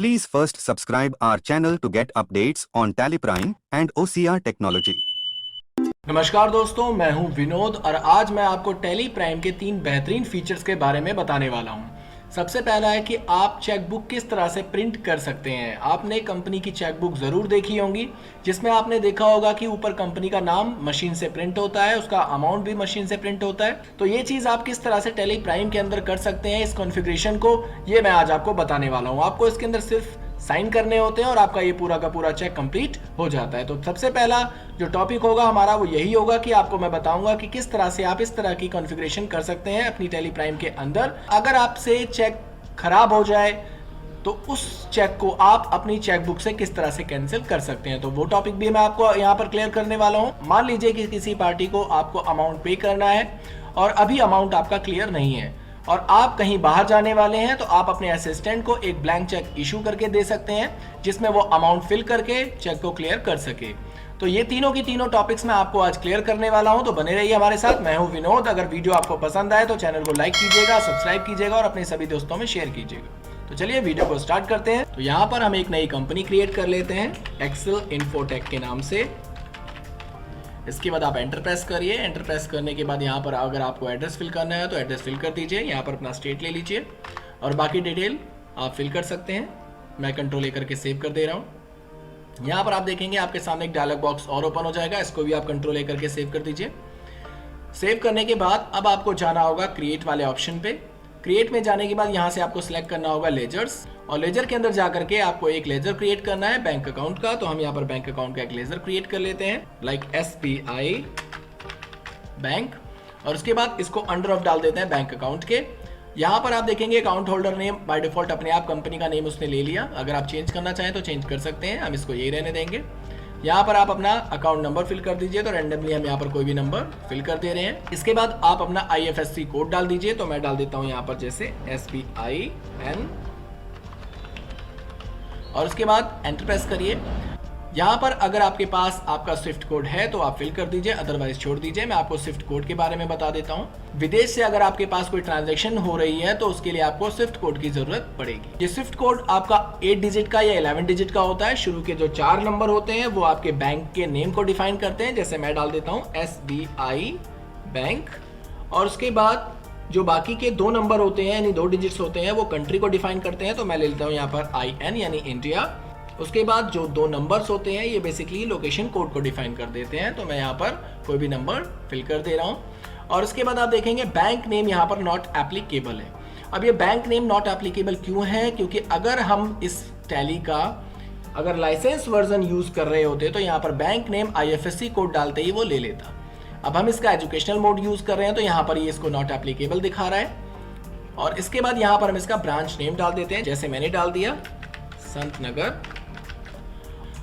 Please first subscribe our channel to get updates on Tally Prime and OCR technology. नमस्कार दोस्तों, मैं हूं विनोद और आज मैं आपको टैली प्राइम के 3 बेहतरीन फीचर्स के बारे में बताने वाला हूं। सबसे पहला है कि आप चेकबुक किस तरह से प्रिंट कर सकते हैं। आपने कंपनी की चेकबुक ज़रूर देखी होंगी जिसमें आपने देखा होगा कि ऊपर कंपनी का नाम मशीन से प्रिंट होता है, उसका अमाउंट भी मशीन से प्रिंट होता है। तो ये चीज़ आप किस तरह से टैली प्राइम के अंदर कर सकते हैं, इस कॉन्फ़िगरेशन को ये मैं आज आपको बताने वाला हूँ। आपको इसके अंदर सिर्फ साइन करने होते हैं और आपका ये पूरा का पूरा चेक कंप्लीट हो जाता है। तो सबसे पहला जो टॉपिक होगा हमारा वो यही होगा कि आपको मैं बताऊंगा कि किस तरह से आप इस तरह की कॉन्फ़िगरेशन कर सकते हैं अपनी टैली प्राइम के अंदर। अगर आपसे चेक खराब हो जाए तो उस चेक को आप अपनी चेकबुक से किस तरह से कैंसिल कर सकते हैं, तो वो टॉपिक भी मैं आपको यहाँ पर क्लियर करने वाला हूँ। मान लीजिए कि किसी पार्टी को आपको अमाउंट पे करना है और अभी अमाउंट आपका क्लियर नहीं है और आप कहीं बाहर जाने वाले हैं, तो आप अपने असिस्टेंट को एक ब्लैंक चेक इशू करके दे सकते हैं जिसमें वो अमाउंट फिल करके चेक को क्लियर कर सके। तो ये तीनों की तीनों टॉपिक्स मैं आपको आज क्लियर करने वाला हूं, तो बने रहिए हमारे साथ। मैं हूं विनोद। अगर वीडियो आपको पसंद आए तो चैनल को लाइक कीजिएगा, सब्सक्राइब कीजिएगा और अपने सभी दोस्तों में शेयर कीजिएगा। तो चलिए वीडियो को स्टार्ट करते हैं। तो यहाँ पर हम एक नई कंपनी क्रिएट कर लेते हैं एक्सेल इन्फोटेक के नाम से। इसके बाद आप एंटर प्रेस करिए। एंटर प्रेस करने के बाद यहाँ पर अगर आपको एड्रेस फिल करना है तो एड्रेस फिल कर दीजिए। यहाँ पर अपना स्टेट ले लीजिए और बाकी डिटेल आप फिल कर सकते हैं। मैं कंट्रोल ए करके सेव कर दे रहा हूँ। यहाँ पर आप देखेंगे आपके सामने एक डायलॉग बॉक्स और ओपन हो जाएगा, इसको भी आप कंट्रोल ए करके सेव कर दीजिए। सेव करने के बाद अब आपको जाना होगा क्रिएट वाले ऑप्शन पे। क्रिएट में जाने के बाद यहाँ से आपको सिलेक्ट करना होगा लेजर्स और लेजर के अंदर जाकर के आपको एक लेजर क्रिएट करना है बैंक अकाउंट का। तो हम यहाँ पर बैंक अकाउंट का एक लेजर क्रिएट कर लेते हैं, लाइक SBI बैंक, और उसके बाद इसको अंडर ऑफ डाल देते हैं बैंक अकाउंट के। यहाँ पर आप देखेंगे account holder name by default अपने आप कंपनी का नेम उसने ले लिया। अगर आप चेंज करना चाहें तो चेंज कर सकते हैं, हम इसको यही रहने देंगे। यहाँ पर आप अपना अकाउंट नंबर फिल कर दीजिए, तो रैंडमली हम यहाँ पर कोई भी नंबर फिल कर दे रहे हैं। इसके बाद आप अपना IFSC कोड डाल दीजिए, तो मैं डाल देता हूँ यहाँ पर जैसे SBIN और उसके बाद एंटर प्रेस करिए। यहाँ पर अगर आपके पास आपका स्विफ्ट कोड है तो आप फिल कर दीजिए, अदरवाइज छोड़ दीजिए। मैं आपको स्विफ्ट कोड के बारे में बता देता हूँ। विदेश से अगर आपके पास कोई ट्रांजैक्शन हो रही है तो उसके लिए आपको स्विफ्ट कोड की जरूरत पड़ेगी। ये स्विफ्ट कोड आपका 8 डिजिट का या 11 डिजिट का होता है। शुरू के जो 4 नंबर होते हैं वो आपके बैंक के नेम को डिफाइन करते हैं, जैसे मैं डाल देता हूँ SBI बैंक, और उसके बाद जो बाकी के 2 नंबर होते हैं यानी 2 डिजिट्स होते हैं वो कंट्री को डिफाइन करते हैं। तो मैं ले लेता हूँ यहाँ पर IN यानी इंडिया। उसके बाद जो 2 नंबर्स होते हैं ये बेसिकली लोकेशन कोड को डिफाइन कर देते हैं, तो मैं यहाँ पर कोई भी नंबर फिल कर दे रहा हूँ। और उसके बाद आप देखेंगे बैंक नेम यहाँ पर नॉट एप्लीकेबल है। अब ये बैंक नेम नॉट एप्लीकेबल क्यों है? क्योंकि अगर हम इस टैली का अगर लाइसेंस वर्जन यूज कर रहे होते तो यहाँ पर बैंक नेम IFSC कोड डालते ही वो ले लेता। अब हम इसका एजुकेशनल मोड यूज कर रहे हैं तो यहाँ पर ये इसको नॉट एप्लीकेबल दिखा रहा है। और इसके बाद यहाँ पर हम इसका ब्रांच नेम डाल देते हैं, जैसे मैंने डाल दिया संत नगर,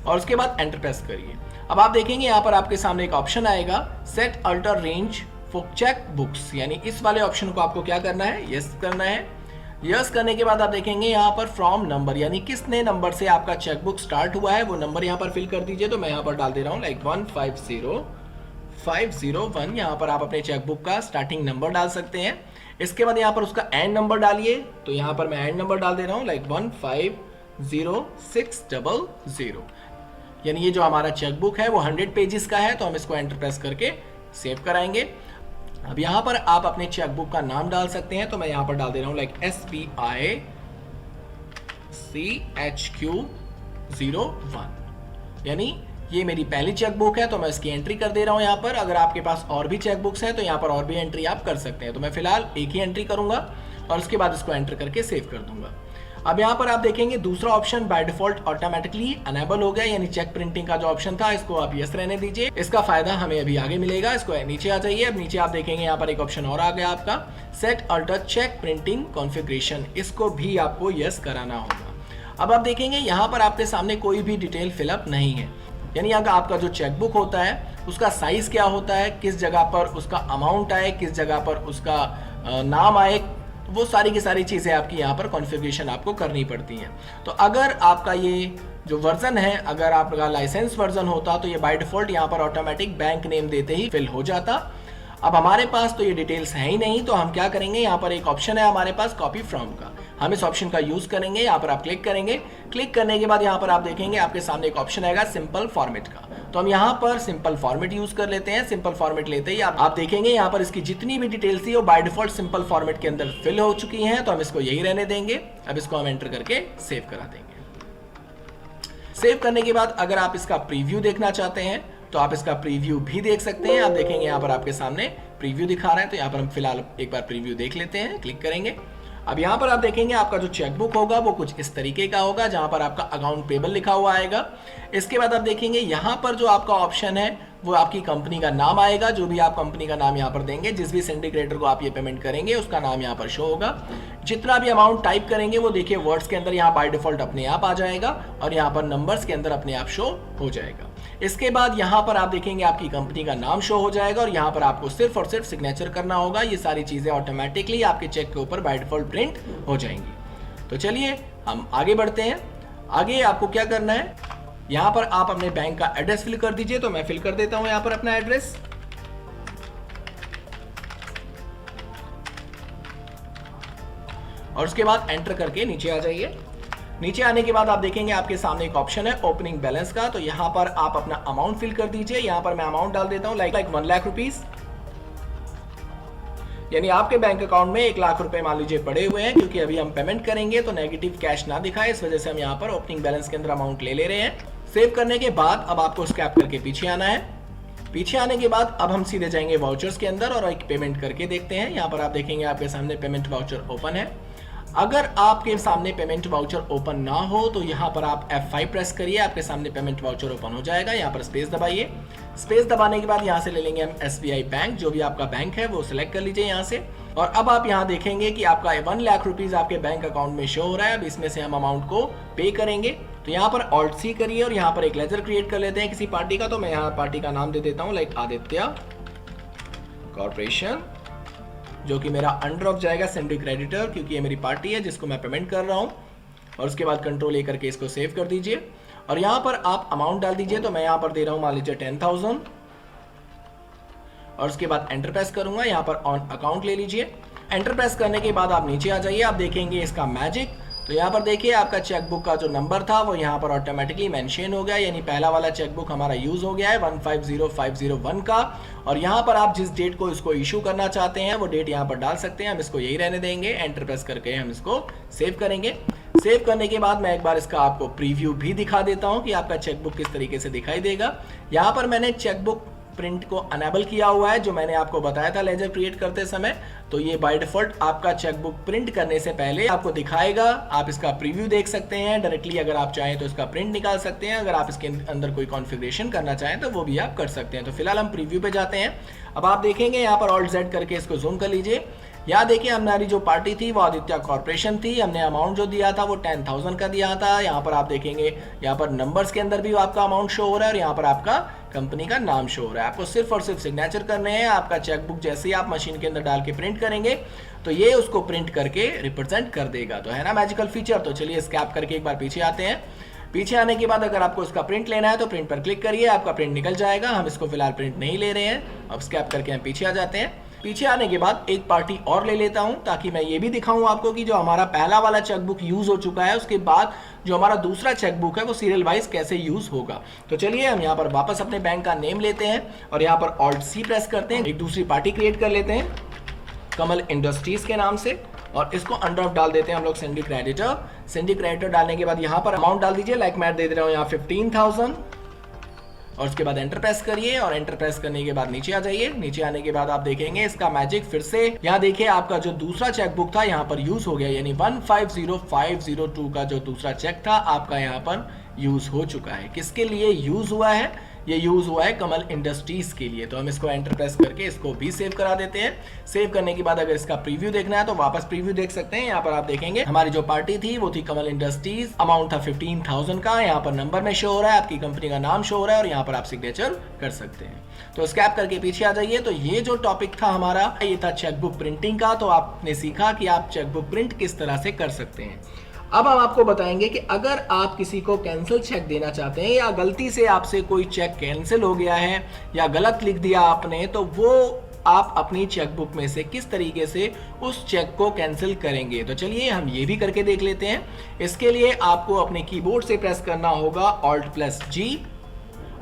और उसके बाद एंटर प्रेस करिए। अब आप देखेंगे यहाँ पर आपके सामने एक ऑप्शन आएगा set alter range for cheque books, यानी इस वाले ऑप्शन को आपको क्या करना है, यस करना है। यस करने के बाद आप देखेंगे यहाँ पर फ्रॉम नंबर, यानी किसने नंबर से आपका चेकबुक स्टार्ट हुआ है वो नंबर यहाँ पर फिल कर दीजिए। तो मैं यहाँ पर डाल दे रहा हूँ लाइक 150501। यहाँ पर आप अपने चेकबुक का स्टार्टिंग नंबर डाल सकते हैं। इसके बाद यहाँ पर उसका एंड नंबर डालिए, तो यहाँ पर मैं एंड नंबर डाल दे रहा हूँ लाइक 150600, यानी ये जो हमारा चेकबुक है वो 100 पेजेस का है। तो हम इसको एंटर प्रेस करके सेव कराएंगे। अब यहाँ पर आप अपने चेकबुक का नाम डाल सकते हैं, तो मैं यहाँ पर डाल दे रहा हूँ लाइक SBI CHQ01, यानी ये मेरी पहली चेकबुक है तो मैं इसकी एंट्री कर दे रहा हूँ यहाँ पर। अगर आपके पास और भी चेकबुक्स हैं तो यहाँ पर और भी एंट्री आप कर सकते हैं, तो मैं फिलहाल एक ही एंट्री करूंगा और उसके बाद इसको एंटर करके सेव कर दूंगा। अब यहाँ पर आप देखेंगे दूसरा option by default automatically enable हो गया, यानी चेक प्रिंटिंग का जो ऑप्शन था इसको आप यस रहने दीजिए। इसका फायदा हमें अभी आगे मिलेगा। इसको नीचे आ जाइए। अब नीचे आप देखेंगे यहाँ पर एक ऑप्शन और आ गया आपका set alter cheque printing configuration, इसको भी आपको यस कराना होगा। अब आप देखेंगे यहाँ पर आपके सामने कोई भी डिटेल फिलअप नहीं है, यानी अगर आपका जो चेकबुक होता है उसका साइज क्या होता है, किस जगह पर उसका अमाउंट आए, किस जगह पर उसका नाम आए, वो सारी की सारी चीज़ें आपकी यहाँ पर कॉन्फ़िगरेशन आपको करनी पड़ती हैं। तो अगर आपका ये जो वर्जन है, अगर आपका लाइसेंस वर्जन होता तो ये बाय डिफॉल्ट यहाँ पर ऑटोमेटिक बैंक नेम देते ही फिल हो जाता। अब हमारे पास तो ये डिटेल्स है ही नहीं, तो हम क्या करेंगे, यहाँ पर एक ऑप्शन है हमारे पास कॉपी फ्रॉम का। हम इस ऑप्शन का यूज करेंगे। यहाँ पर आप क्लिक करेंगे, क्लिक करने के बाद यहाँ पर आप देखेंगे आपके सामने एक ऑप्शन आएगा सिंपल फॉर्मेट का। तो हम यहाँ पर सिंपल फॉर्मेट यूज कर लेते हैं। सिंपल फॉर्मेट लेते ही आप देखेंगे यहाँ पर इसकी जितनी भी डिटेल्स थी वो बाय डिफॉल्ट सिंपल फॉर्मेट के अंदर फिल हो चुकी हैं। तो हम इसको यही रहने देंगे। अब इसको हम एंटर करके सेव करा देंगे। सेव करने के बाद अगर आप इसका प्रीव्यू देखना चाहते हैं तो आप इसका प्रीव्यू भी देख सकते हैं। आप देखेंगे यहाँ पर आपके सामने प्रीव्यू दिखा रहा है। तो यहाँ पर हम फिलहाल एक बार प्रीव्यू देख लेते हैं, क्लिक करेंगे। अब यहाँ पर आप देखेंगे आपका जो चेकबुक होगा वो कुछ इस तरीके का होगा, जहाँ पर आपका अकाउंट पेबल लिखा हुआ आएगा। इसके बाद आप देखेंगे यहाँ पर जो आपका ऑप्शन है वो आपकी कंपनी का नाम आएगा। जो भी आप कंपनी का नाम यहाँ पर देंगे, जिस भी सिंडिकेटर को आप ये पेमेंट करेंगे उसका नाम यहाँ पर शो होगा। जितना भी अमाउंट टाइप करेंगे वो देखिए वर्ड्स के अंदर यहाँ बाय डिफॉल्ट अपने आप आ जाएगा और यहाँ पर नंबर्स के अंदर अपने आप शो हो जाएगा। इसके बाद यहाँ पर आप देखेंगे आपकी कंपनी का नाम शो हो जाएगा और यहाँ पर आपको सिर्फ और सिर्फ सिग्नेचर करना होगा। ये सारी चीजें ऑटोमेटिकली आपके चेक के ऊपर बाय डिफॉल्ट प्रिंट हो जाएंगी। तो चलिए हम आगे बढ़ते हैं। आगे आपको क्या करना है, यहाँ पर आप अपने बैंक का एड्रेस फिल कर दीजिए। तो मैं फिल कर देता हूं यहाँ पर अपना एड्रेस। और उसके बाद एंटर करके नीचे आ जाइए। नीचे आने के बाद आप देखेंगे आपके सामने एक ऑप्शन है ओपनिंग बैलेंस का। तो यहाँ पर आप अपना अमाउंट फिल कर दीजिए। यहाँ पर मैं अमाउंट डाल देता हूँ लाइक 1 लाख रुपीस, यानी आपके बैंक अकाउंट में 1 लाख रुपए मान लीजिए पड़े हुए हैं। क्योंकि अभी हम पेमेंट करेंगे तो नेगेटिव कैश ना दिखाए, इस वजह से हम यहाँ पर ओपनिंग बैलेंस के अंदर अमाउंट ले रहे हैं। सेव करने के बाद अब आपको स्क्रैप करके पीछे आना है। पीछे आने के बाद अब हम सीधे जाएंगे वाउचर्स के अंदर और एक पेमेंट करके देखते हैं। यहाँ पर आप देखेंगे आपके सामने पेमेंट वाउचर ओपन है। अगर आपके सामने पेमेंट वाउचर ओपन ना हो तो यहाँ पर आप F5 प्रेस करिए, आपके सामने पेमेंट वाउचर ओपन हो जाएगा। यहाँ पर स्पेस दबाइए। स्पेस दबाने के बाद यहाँ से ले लेंगे हम SBI बैंक, जो भी आपका बैंक है वो सिलेक्ट कर लीजिए यहाँ से। और अब आप यहाँ देखेंगे कि आपका 1 लाख रुपीज आपके बैंक अकाउंट में शो हो रहा है। अब इसमें से हम अमाउंट को पे करेंगे। तो यहाँ पर Alt C करिए और यहाँ पर एक लेजर क्रिएट कर लेते हैं किसी पार्टी का। तो मैं यहाँ पार्टी का नाम दे देता हूँ लाइक आदित्य कॉर्पोरेशन, जो कि मेरा अंडर ऑफ जाएगा सिंडिक क्रेडिटर, क्योंकि ये मेरी पार्टी है जिसको मैं पेमेंट कर रहा हूँ। और उसके बाद कंट्रोल ए करके इसको सेव कर दीजिए और यहाँ पर आप अमाउंट डाल दीजिए। तो मैं यहाँ पर दे रहा हूँ मान लीजिए 10,000 और उसके बाद एंटर प्रेस करूंगा। यहाँ पर ऑन अकाउंट ले लीजिए। एंटर प्रेस करने के बाद आप नीचे आ जाइए। आप देखेंगे इसका मैजिक। तो यहाँ पर देखिए आपका चेकबुक का जो नंबर था वो यहाँ पर ऑटोमेटिकली मेंशन हो गया, यानी पहला वाला चेकबुक हमारा यूज हो गया है 150501 का। और यहाँ पर आप जिस डेट को इसको इशू करना चाहते हैं वो डेट यहाँ पर डाल सकते हैं। हम इसको यही रहने देंगे। एंटर प्रेस करके हम इसको सेव करेंगे। सेव करने के बाद मैं एक बार इसका आपको प्रीव्यू भी दिखा देता हूँ कि आपका चेकबुक किस तरीके से दिखाई देगा। यहाँ पर मैंने चेकबुक प्रिंट को अनेबल किया हुआ है, जो मैंने आपको बताया था लेजर क्रिएट करते समय। तो ये बाय डिफॉल्ट आपका चेकबुक प्रिंट करने से पहले आपको दिखाएगा। आप इसका प्रीव्यू देख सकते हैं डायरेक्टली। अगर आप चाहें तो इसका प्रिंट निकाल सकते हैं। अगर आप इसके अंदर कोई कॉन्फ़िगरेशन करना चाहें तो वो भी आप कर सकते हैं। तो फिलहाल हम प्रीव्यू पे जाते हैं। अब आप देखेंगे यहाँ पर Alt Z करके इसको जूम कर लीजिए। यहाँ देखिए हमारी जो पार्टी थी वो आदित्य कॉर्पोरेशन थी। हमने अमाउंट जो दिया था वो 10,000 का दिया था। यहाँ पर आप देखेंगे यहाँ पर नंबर्स के अंदर भी आपका अमाउंट शो हो रहा है और यहाँ पर आपका कंपनी का नाम शो हो रहा है। आपको सिर्फ और सिर्फ सिग्नेचर करने हैं। आपका चेकबुक जैसे ही आप मशीन के अंदर डाल के प्रिंट करेंगे तो ये उसको प्रिंट करके रिप्रेजेंट कर देगा। तो है ना मैजिकल फीचर। तो चलिए स्क्रैप करके एक बार पीछे आते हैं। पीछे आने के बाद अगर आपको इसका प्रिंट लेना है तो प्रिंट पर क्लिक करिए, आपका प्रिंट निकल जाएगा। हम इसको फिलहाल प्रिंट नहीं ले रहे हैं। अब स्क्रैप करके हम पीछे आ जाते हैं। पीछे आने के बाद एक पार्टी और ले लेता हूं ताकि मैं ये भी दिखाऊं आपको कि जो हमारा पहला वाला चेकबुक यूज हो चुका है उसके बाद जो हमारा दूसरा चेकबुक है वो सीरियल वाइज कैसे यूज होगा। तो चलिए हम यहाँ पर वापस अपने बैंक का नेम लेते हैं और यहाँ पर Alt C प्रेस करते हैं। एक दूसरी पार्टी क्रिएट कर लेते हैं कमल इंडस्ट्रीज के नाम से और इसको अंडर ऑफ डाल देते हैं हम लोग सिंडिक क्रेडिटर। सिंडिक क्रेडिटर डालने के बाद यहाँ पर अमाउंट डाल दीजिए। लाइक मैं दे रहा हूँ यहाँ 15,000 और उसके बाद एंटर प्रेस करिए और एंटर प्रेस करने के बाद नीचे आ जाइए। नीचे आने के बाद आप देखेंगे इसका मैजिक फिर से यहाँ देखिए आपका जो दूसरा चेकबुक था यहाँ पर यूज हो गया, यानी 150502 का जो दूसरा चेक था आपका यहाँ पर यूज हो चुका है। किसके लिए यूज हुआ है? ये यूज हुआ है कमल इंडस्ट्रीज के लिए। तो हम इसको एंटर प्रेस करके इसको भी सेव करा देते हैं। सेव करने के बाद अगर इसका प्रीव्यू देखना है तो वापस प्रीव्यू देख सकते हैं। यहाँ पर आप देखेंगे हमारी जो पार्टी थी वो थी कमल इंडस्ट्रीज। अमाउंट था 15,000 का। यहाँ पर नंबर में शो हो रहा है, आपकी कंपनी का नाम शो हो रहा है और यहाँ पर आप सिग्नेचर कर सकते हैं। तो स्क्रैप करके पीछे आ जाइए। तो ये जो टॉपिक था हमारा ये था चेकबुक प्रिंटिंग का। तो आपने सीखा कि आप चेकबुक प्रिंट किस तरह से कर सकते हैं। अब हम आपको बताएंगे कि अगर आप किसी को कैंसिल चेक देना चाहते हैं या गलती से आपसे कोई चेक कैंसिल हो गया है या गलत लिख दिया आपने, तो वो आप अपनी चेकबुक में से किस तरीके से उस चेक को कैंसिल करेंगे। तो चलिए हम ये भी करके देख लेते हैं। इसके लिए आपको अपने कीबोर्ड से प्रेस करना होगा Alt+G।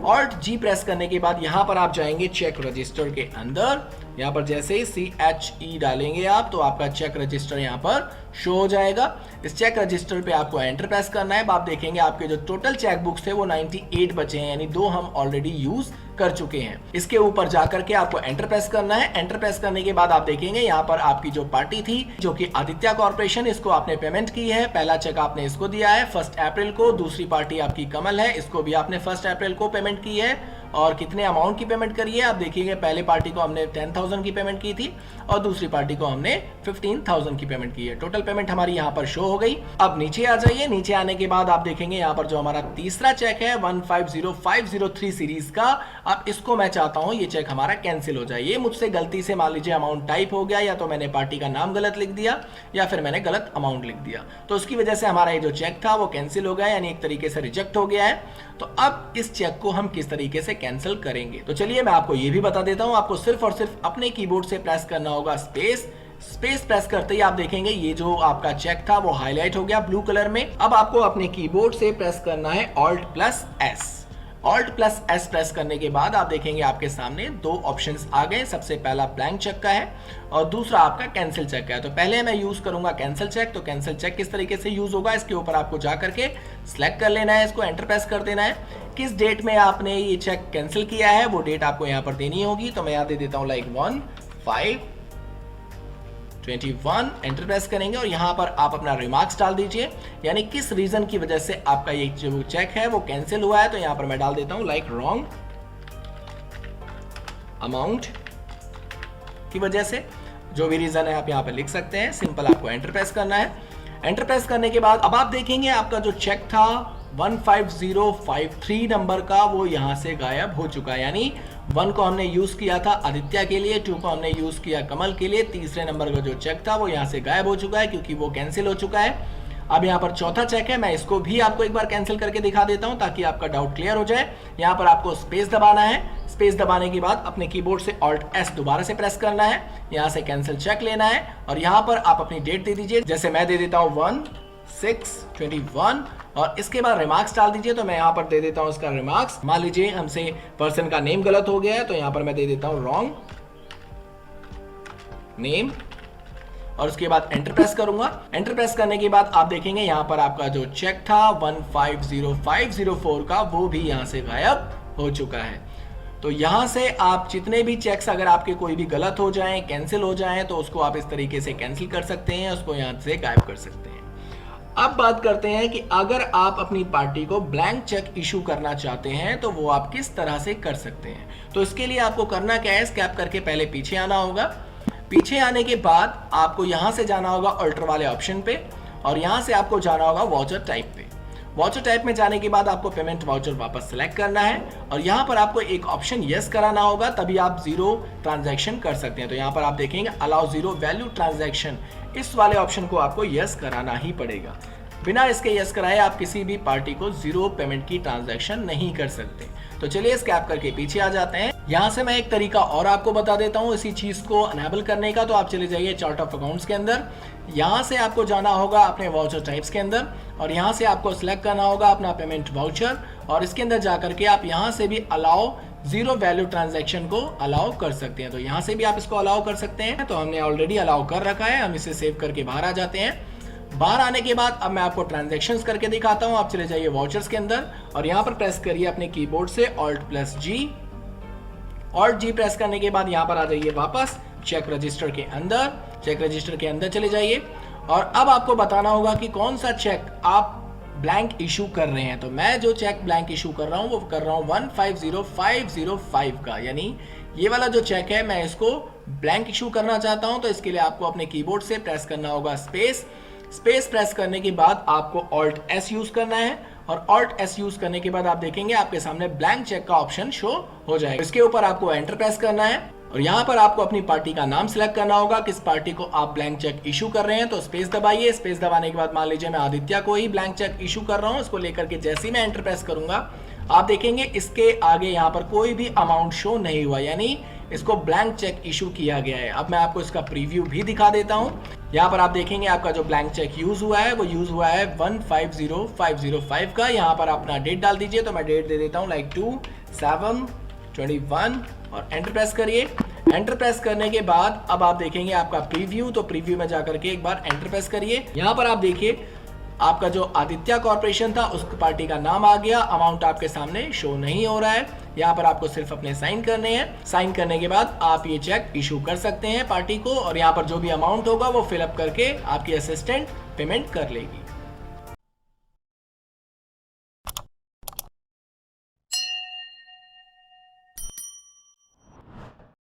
Alt+G प्रेस करने के बाद यहाँ पर आप जाएंगे चेक रजिस्टर के अंदर। यहाँ पर जैसे ही CHE डालेंगे आप तो आपका चेक रजिस्टर यहाँ पर शो हो जाएगा। इस चेक रजिस्टर पे आपको एंटर प्रेस करना है। अब आप देखेंगे आपके जो टोटल चेक बुक्स थे वो 98 बचे हैं, यानी 2 हम ऑलरेडी यूज कर चुके हैं। इसके ऊपर जाकर के आपको एंटर प्रेस करना है। एंटर प्रेस करने के बाद आप देखेंगे यहाँ पर आपकी जो पार्टी थी जो कि आदित्य कॉर्पोरेशन, इसको आपने पेमेंट की है। पहला चेक आपने इसको दिया है 1 अप्रैल को। दूसरी पार्टी आपकी कमल है, इसको भी आपने 1 अप्रैल को पेमेंट की है। और कितने अमाउंट की पेमेंट करी है आप देखिएगा, पहले पार्टी को हमने 10,000 की पेमेंट की थी और दूसरी पार्टी को हमने 15,000 की पेमेंट की है। टोटल पेमेंट हमारी यहाँ पर शो हो गई। अब नीचे आ जाइए। नीचे आने के बाद आप देखेंगे यहाँ पर जो हमारा तीसरा चेक है 150503 सीरीज का, अब इसको मैं चाहता हूँ ये चेक हमारा कैंसिल हो जाए। ये मुझसे गलती से मान लीजिए अमाउंट टाइप हो गया, या तो मैंने पार्टी का नाम गलत लिख दिया या फिर मैंने गलत अमाउंट लिख दिया, तो उसकी वजह से हमारा ये जो चेक था वो कैंसिल हो गया, यानी एक तरीके से रिजेक्ट हो गया है। तो अब इस चेक को हम किस तरीके से कैंसिल करेंगे, तो चलिए मैं आपको ये भी बता देता हूं। आपको सिर्फ और सिर्फ अपने कीबोर्ड से प्रेस करना होगा स्पेस प्रेस करते ही आप देखेंगे ये जो आपका चेक था वो हाईलाइट हो गया ब्लू कलर में। अब आपको अपने कीबोर्ड से प्रेस करना है Alt+S। Alt+S प्रेस करने के बाद आप देखेंगे आपके सामने 2 ऑप्शंस आ गए। सबसे पहला ब्लैंक चेक का है और दूसरा आपका कैंसिल चेक का है। तो पहले मैं यूज करूंगा कैंसिल चेक। तो कैंसिल चेक किस तरीके से यूज होगा, इसके ऊपर आपको जा करके सिलेक्ट कर लेना है, इसको एंटर प्रेस कर देना है। किस डेट में आपने ये चेक कैंसिल किया है वो डेट आपको यहाँ पर देनी होगी। तो मैं यहाँ दे देता हूँ लाइक 1/5/21। एंटर प्रेस करेंगे और यहाँ पर आप अपना रिमार्क्स डाल दीजिए, यानी किस रीजन की वजह से आपका ये जो चेक है वो कैंसिल हुआ है। तो यहाँ पर मैं डाल देता हूँ लाइक रॉन्ग अमाउंट की वजह से, जो भी रीजन है आप यहाँ पर लिख सकते हैं। सिंपल आपको एंटर प्रेस करना है। एंटर प्रेस करने के बाद अब आप देखेंगे आपका जो चेक था 15053 नंबर का वो यहाँ से गायब हो चुका है, यानी 1 को हमने यूज किया था आदित्य के लिए, 2 को हमने यूज किया कमल के लिए, तीसरे नंबर का जो चेक था वो यहाँ से गायब हो चुका है क्योंकि वो कैंसिल हो चुका है। अब यहाँ पर चौथा चेक है, मैं इसको भी आपको एक बार कैंसिल करके दिखा देता हूँ ताकि आपका डाउट क्लियर हो जाए। यहाँ पर आपको स्पेस दबाना है। स्पेस दबाने के बाद अपने कीबोर्ड से Alt+S दोबारा से प्रेस करना है, यहाँ से कैंसिल चेक लेना है और यहाँ पर आप अपनी डेट दे दीजिए। जैसे मैं दे देता हूँ 1/6/21 और इसके बाद रिमार्क्स डाल दीजिए। तो मैं यहाँ पर दे देता हूँ इसका रिमार्क्स। मान लीजिए हमसे पर्सन का नेम गलत हो गया है, तो यहाँ पर मैं दे देता हूँ रॉन्ग नेम और उसके बाद एंटर प्रेस करूंगा। एंटर प्रेस करने के बाद आप देखेंगे यहाँ पर आपका जो चेक था 150504 का वो भी यहाँ से गायब हो चुका है। तो यहाँ से आप जितने भी चेक्स अगर आपके कोई भी गलत हो जाएं, कैंसिल हो जाएं, तो उसको आप इस तरीके से कैंसिल कर सकते हैं, उसको यहाँ से गायब कर सकते हैं। अब बात करते हैं कि अगर आप अपनी पार्टी को ब्लैंक चेक इशू करना चाहते हैं तो वो आप किस तरह से कर सकते हैं। तो इसके लिए आपको करना क्या है, स्कैप करके पहले पीछे आना होगा। पीछे आने के बाद आपको यहाँ से जाना होगा अल्टर वाले ऑप्शन पे और यहाँ से आपको जाना होगा वाउचर टाइप पे। वाउचर टाइप में जाने के बाद आपको पेमेंट वाउचर वापस सेलेक्ट करना है और यहाँ पर आपको एक ऑप्शन यस कराना होगा, तभी आप 0 ट्रांजैक्शन कर सकते हैं। तो यहाँ पर आप देखेंगे अलाउ 0 वैल्यू ट्रांजैक्शन, इस वाले ऑप्शन को आपको यस कराना ही पड़ेगा। बिना इसके यस कराए आप किसी भी पार्टी को 0 पेमेंट की ट्रांजैक्शन नहीं कर सकते। तो चलिए स्कैप करके पीछे आ जाते हैं। यहाँ से मैं एक तरीका और आपको बता देता हूँ इसी चीज को अनेबल करने का। तो आप चले जाइए चार्ट ऑफ अकाउंट्स के अंदर, यहाँ से आपको जाना होगा अपने वाउचर टाइप्स के अंदर और यहाँ से आपको सिलेक्ट करना होगा अपना पेमेंट वाउचर और इसके अंदर जाकर के आप यहाँ से भी अलाउ 0 वैल्यू ट्रांजैक्शन को अलाउ कर सकते हैं। तो यहाँ से भी आप इसको अलाउ कर सकते हैं। तो हमने ऑलरेडी अलाउ कर रखा है, हम इसे सेव करके बाहर आ जाते हैं। बाहर आने के बाद अब मैं आपको ट्रांजैक्शंस करके दिखाता हूं। आप चले जाइए वाउचर्स के अंदर और यहां पर प्रेस करिए अपने कीबोर्ड से Alt+G। Alt+G प्रेस करने के बाद यहां पर आ जाइए वापस चेक रजिस्टर के अंदर। चेक रजिस्टर के अंदर चले जाइए और अब आपको बताना होगा कि कौन सा चेक आप ब्लैंक इशू कर रहे हैं। तो मैं जो चेक ब्लैंक इशू कर रहा हूं वो कर रहा हूं 150505 का, यानी ये वाला जो चेक है मैं इसको ब्लैंक इशू करना चाहता हूं। तो इसके लिए आपको अपने कीबोर्ड से प्रेस करना होगा स्पेस प्रेस करने के बाद आपको Alt+S यूज करना है और Alt+S यूज करने के बाद आप देखेंगे आपके सामने ब्लैंक चेक का ऑप्शन शो हो जाएगा। इसके ऊपर आपको एंटर प्रेस करना है और यहाँ पर आपको अपनी पार्टी का नाम सिलेक्ट करना होगा, किस पार्टी को आप ब्लैंक चेक इशू कर रहे हैं। तो स्पेस दबाइए। स्पेस दबाने के बाद मान लीजिए मैं आदित्य को ही ब्लैंक चेक इशू कर रहा हूँ। इसको लेकर के जैसे ही मैं एंटर प्रेस करूंगा आप देखेंगे इसके आगे यहाँ पर कोई भी अमाउंट शो नहीं हुआ, यानी इसको ब्लैंक चेक इशू किया गया है। अब मैं आपको इसका प्रीव्यू भी दिखा देता हूँ। यहाँ पर आप देखेंगे आपका जो ब्लैंक चेक यूज हुआ है वो यूज हुआ है 150505 का। यहाँ पर अपना डेट डाल दीजिए, तो मैं डेट दे देता हूँ लाइक 2/7/21 और एंटर प्रेस करिए। एंटर प्रेस करने के बाद अब आप देखेंगे आपका प्रीव्यू, तो प्रीव्यू में जाकर के एक बार एंटर प्रेस करिए। यहाँ पर आप देखिए आपका जो आदित्य कॉर्पोरेशन था उस पार्टी का नाम आ गया, अमाउंट आपके सामने शो नहीं हो रहा है। यहाँ पर आपको सिर्फ अपने साइन करने हैं। साइन करने के बाद आप ये चेक इशू कर सकते हैं पार्टी को, और यहाँ पर जो भी अमाउंट होगा वो फिलअप करके आपकी असिस्टेंट पेमेंट कर लेगी।